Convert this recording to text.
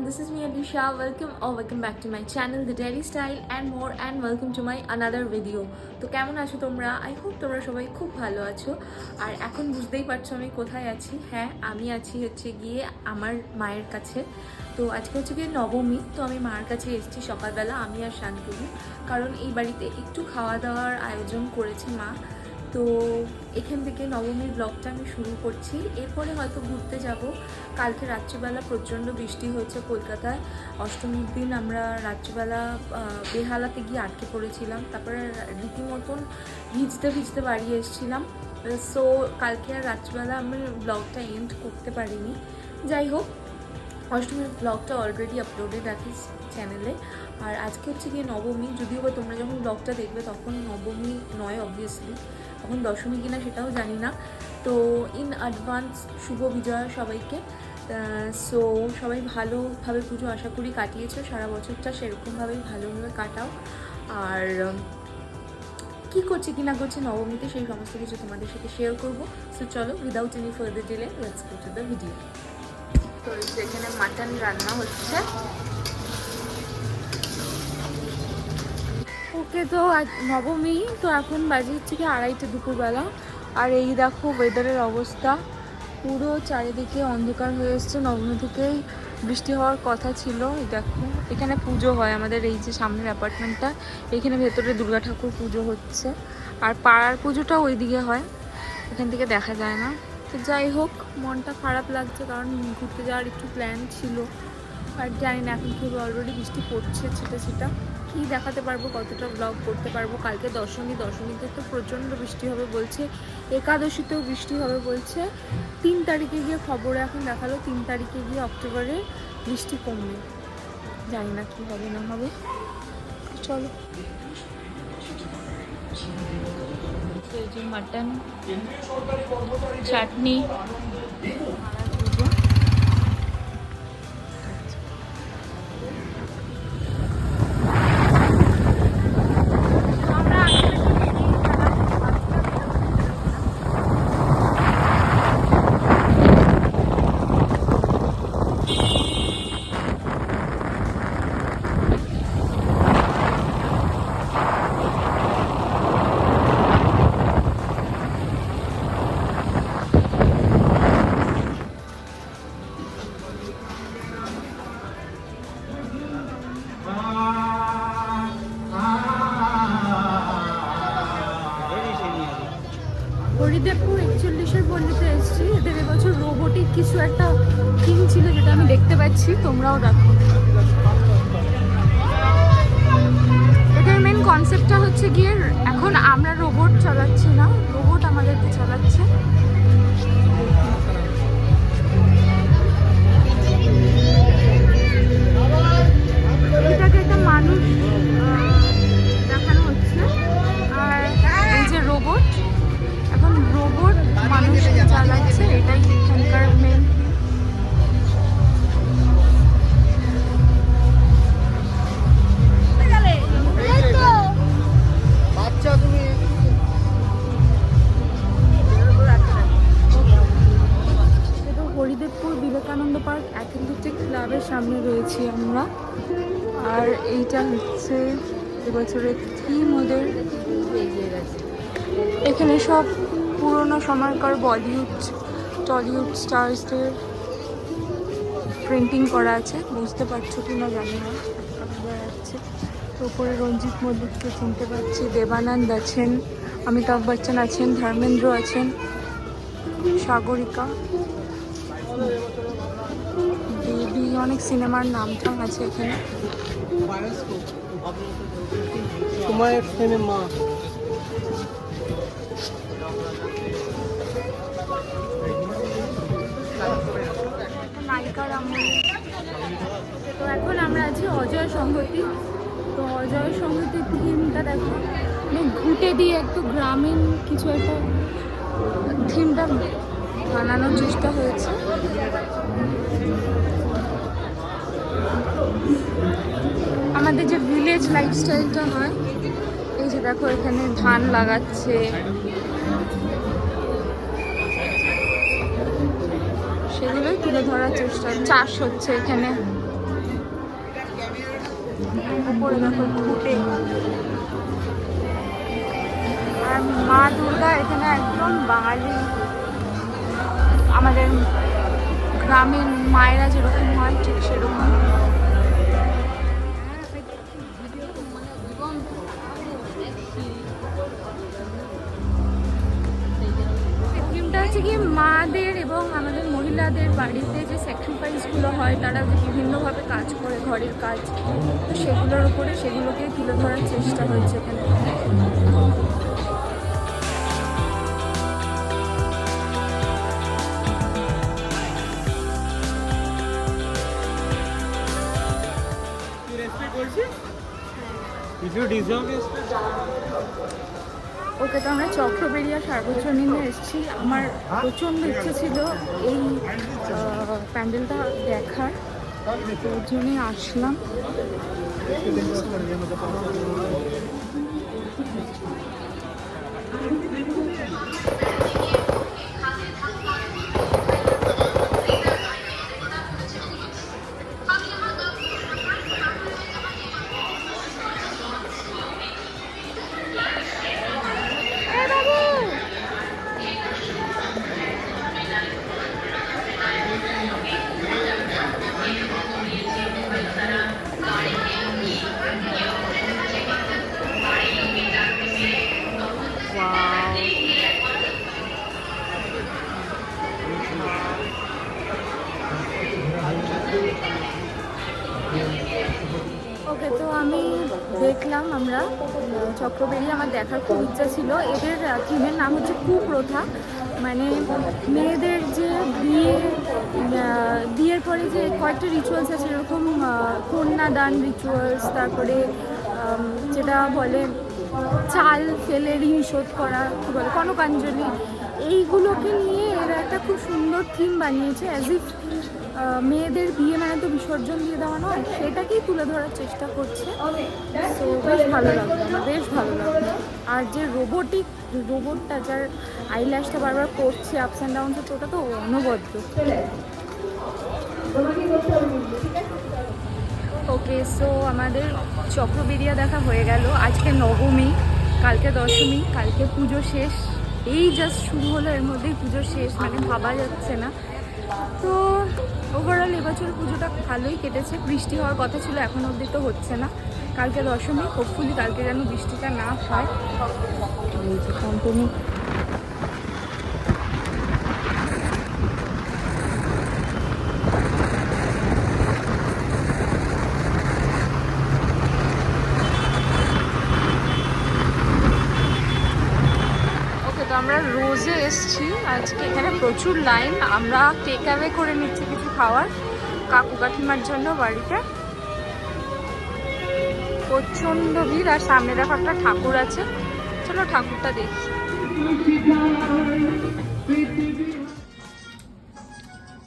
this is me Alisha. Welcome back to my channel The Daily Style and more, and welcome to my another video. তো কেমন আছো তোমরা? I hope তোমরা সবাই খুব ভালো আছো। আর এখন বুঝতেই পারছো আমি কোথায় আছি। হ্যাঁ, আমি আছি হচ্ছে গিয়ে আমার মায়ের কাছে। তো আজকে হচ্ছে গিয়ে নবমী, তো আমি মায়ের কাছে এসেছি সকালবেলা, আমি আর শান্তনু, কারণ এই বাড়িতে একটু খাওয়া দাওয়ার আয়োজন করেছে মা। তো এখান থেকে নবমীর ব্লগটা আমি শুরু করছি। এরপরে হয়তো ঘুরতে যাব। কালকে রাত্রিবেলা প্রচণ্ড বৃষ্টি হয়েছে কলকাতায়। অষ্টমীর দিন আমরা রাত্রিবেলা বেহালাতে গিয়ে আটকে পড়েছিলাম, তারপরে রীতিমতন ভিজতে ভিজতে বাড়ি এসেছিলাম। সো কালকে আর রাত্রিবেলা আমি ব্লগটা এন্ড করতে পারিনি। যাই হোক, অষ্টমীর ব্লগটা অলরেডি আপলোডেড আছে চ্যানেলে। আর আজকে হচ্ছে গিয়ে নবমী, যদিও বা তোমরা যখন ব্লগটা দেখবে তখন নবমী নয়, অবভিয়াসলি তখন দশমী কিনা সেটাও জানি না। তো ইন অ্যাডভান্স শুভ বিজয়া সবাইকে। সো সবাই ভালোভাবে পুজো আশা করি কাটিয়েছো, সারা বছরটা সেরকমভাবেই ভালোভাবে কাটাও। আর কী করছি কি না করছি নবমীতে সেই সমস্ত কিছু তোমাদের সাথে শেয়ার করবো। সো চলো, without any further delay let's go to the video. তো এখানে মাটন রান্না হচ্ছে। ওকে, তো নবমী, তো এখন বাজে হচ্ছে কি 2:30 দুপুরবেলা। আর এই দেখো ওয়েদারের অবস্থা, পুরো চারিদিকে অন্ধকার হয়ে এসছে। নবমী থেকেই বৃষ্টি হওয়ার কথা ছিল। দেখো এখানে পুজো হয় আমাদের এই যে সামনের অ্যাপার্টমেন্টটা, এখানে ভেতরে দুর্গা ঠাকুর পুজো হচ্ছে। আর পাড়ার পুজোটা ওইদিকে হয়, এখান থেকে দেখা যায় না। তো যাই হোক, মনটা খারাপ লাগছে কারণ ঘুরতে যাওয়ার একটু প্ল্যান ছিল। আর জানি না এখন খুব অলরেডি বৃষ্টি পড়ছে ছিটা। কী দেখাতে পারবো, কতটা ব্লগ করতে পারবো। কালকে দশমীতে তো প্রচণ্ড বৃষ্টি হবে বলছে, একাদশীতেও বৃষ্টি হবে বলছে। 3 তারিখে গিয়ে খবরে এখন দেখালো 3 তারিখে গিয়ে অক্টোবরে বৃষ্টি কমবে। জানি না কী হবে না হবে। চলো, এই যে মাটন, চাটনি, হরিদেবপুর 41-এর পল্লীতে এসেছি। এদের এবছর রোবোটিক কিছু একটা থিম ছিল, যেটা আমি দেখতে পাচ্ছি, তোমরাও দেখো। এদের মেন কনসেপ্টটা হচ্ছে গিয়ে এখন আমরা রোবট চালাচ্ছি না, রোবট আমাদেরকে চালাচ্ছে। এটাকে একটা মানুষ দেখানো হচ্ছে। আর এই যে রোবট, এখন রোবট মানুষ চালাচ্ছে, এটাই এখানকার main. Haridevpur Vivekananda park athletic ক্লাবের সামনে রয়েছি আমরা। আর এইটা হচ্ছে এবছরের থিম ওদের। এখানে সব পুরোনো সময়কার বলিউড টলিউড স্টারসদের প্রিন্টিং করা আছে, বুঝতে পারছো কি না জানি না, যাচ্ছে। তো উপরে রঞ্জিত মল্লিককে চিনতে পারছি, দেবানন্দ আছেন, অমিতাভ বচ্চন আছেন, ধর্মেন্দ্র আছেন, সাগরিকা দেবী, অনেক সিনেমার নাম টাম আছে এখানে। তো এখন আমরা আছি অজয় সংহতি। তো অজয় সংহতির থিমটা দেখো, মানে ঘুঁটে দিয়ে একটু গ্রামীণ কিছু একটা থিমটা বানানোর চেষ্টা হয়েছে। আমাদের যে ভিলেজ লাইফস্টাইলটা হয়, এই যে দেখো এখানে ধান লাগাচ্ছে, সেগুলোই তুলে ধরার চেষ্টা, চাষ হচ্ছে এখানে। উপরে দেখো ঘুটে। আর মা দুর্গা এখানে একদম বাঙালি, আমাদের গ্রামের মায়েরা যেরকম হয় ঠিক সেরকম। থিমটা হচ্ছে কি মাদের এবং আমাদের মহিলাদের বাড়িতে যে স্যাক্রিফাইসগুলো হয়, তারা যে বিভিন্নভাবে কাজ করে ঘরের কাজ, তো সেগুলোর উপরে সেগুলোকে তুলে ধরার চেষ্টা হয়েছে এখানে। ওকে, তো আমরা চক্রবেড়িয়া সার্বজনীনে এসেছি। আমার প্রচণ্ড ইচ্ছে ছিল এই প্যান্ডেলটা দেখার, তো ওর জন্যই আসলাম। ওকে, তো আমি দেখলাম আমরা চক্রবেড়িয়া, আমার দেখার খুব ইচ্ছা ছিল। এদের থিমের নাম হচ্ছে কুপ্রথা, মানে মেয়েদের যে বিয়ের পরে যে কয়েকটা রিচুয়ালস আছে, এরকম কন্যাদান রিচুয়ালস, তারপরে যেটা বলে চাল ফেলে ঋণ শোধ করা, কী বলে কনকাঞ্জলি, এইগুলোকে নিয়ে এরা একটা খুব সুন্দর থিম বানিয়েছে। অ্যাজ ইফ মেয়েদের বিয়ে মানে তো বিসর্জন দিয়ে দেওয়া নয়, সেটাকেই তুলে ধরার চেষ্টা করছে। তো বেশ ভালো লাগলো, আমার বেশ ভালো লাগলো। আর যে রোবটটা যার আইল্যাশটা বারবার করছে আপস অ্যান্ড ডাউনস, ওটা তো অনবদ্য। ওকে, সো আমাদের চক্রবেড়িয়া দেখা হয়ে গেল। আজকে নবমী, কালকে দশমী, কালকে পুজো শেষ। এই জাস্ট শুরু হলো, এর মধ্যেই পুজো শেষ, মানে ভাবা যাচ্ছে না। তো ওভারঅল এবছর পুজোটা ভালোই কেটেছে। বৃষ্টি হওয়ার কথা ছিল, এখন অবধি তো হচ্ছে না। কালকে দশমী, হোপফুলি কালকে যেন বৃষ্টিটা না হয়। এই যে কোম্পানি আমরা রোজে এসছি আজকে। এখানে প্রচুর লাইন। আমরা টেক অ্যাওয়ে করে নিচ্ছি কিছু খাওয়ার কাকু কাকিমার জন্য বাড়িতে। প্রচণ্ড ভিড়। আর সামনে দেখো একটা ঠাকুর আছে, চলো ঠাকুরটা দেখি।